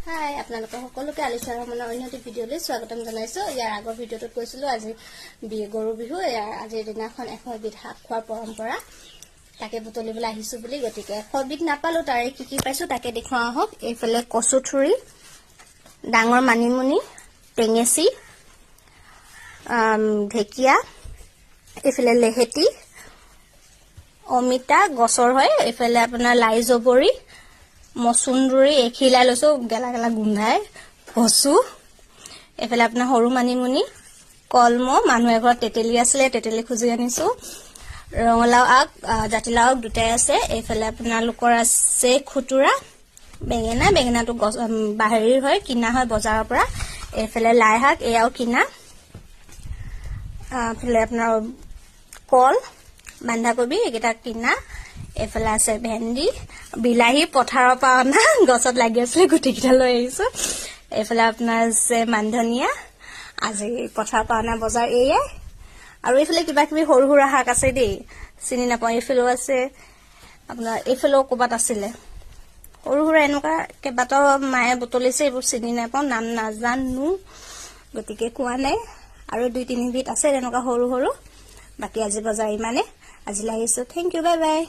হাই আপোনালোকক সকলোকে আলিছা ৰহমানৰ অন্যটি ভিডিঅ'লৈ স্বাগতম জনাইছো। ইয়াৰ আগৰ ভিডিঅ'টোত কৈছিলো আজি গৰু বিহু, আজিৰ দিনাখন 100 বিধ শাক খোৱাৰ পৰম্পৰা তাকে বুটলিবলৈ আহিছো বুলি। গতিকে 100 বিধ নাপালো, তাৰে কি পাইছো তাকে দেখুৱা আহক। এইফালে কচুথুৰি, ডাঙৰ মানিমুনি, টেঙেচি, ঢেকিয়া, এইফালে লেহেতি, অমিতা গছৰ হয়, এইফালে আপোনাৰ লাই জবৰি, মচুন্দৰী এখিলা লৈছো, গেলা গেলা গোন্ধাই, কচু, এইফালে আপোনাৰ সৰু মানিমুনি, কলমৌ, মানুহ এঘৰত তেতেলি আছিলে, তেতেলি খুজি আনিছো, ৰঙালাও আগ, জাতিলাও আগ দুটাই আছে, এইফালে আপোনালোকৰ আছে খুতুৰা, বেঙেনাটো বাহিৰ হয়, কিনা হয় বজাৰৰ পৰা, এইফালে লাই শাক, এয়াও কিনা, এইফালে আপোনাৰ কল, বন্ধাকবি এইকেইটা কিনা, এইফালে আছে ভেন্দি, বিলাহী পথাৰৰ পৰা অনা, গছত লাগি আছিলে গুটিকেইটা লৈ আহিছো, এইফালে আপোনাৰ আছে মানধনিয়া, আজি পথাৰৰ পৰা অনা বজাৰ এয়াই, আৰু এইফালে কিবা কিবি সৰু সুৰা শাক আছে দেই, চিনি নাপাওঁ। এইফালেও আছে আপোনাৰ, এইফালেও ক'ৰবাত আছিলে সৰু সুৰা এনেকুৱা কেইবাটাও মায়ে বুটলিছে, এইবোৰ চিনি নাপাওঁ, নাম নাজানো, গতিকে কোৱা নাই। আৰু 2-3 বিধ আছে তেনেকুৱা সৰু সৰু। বাকী আজি বজাৰ ইমানে, আজিলৈ আহিছো। Thank you, bye by.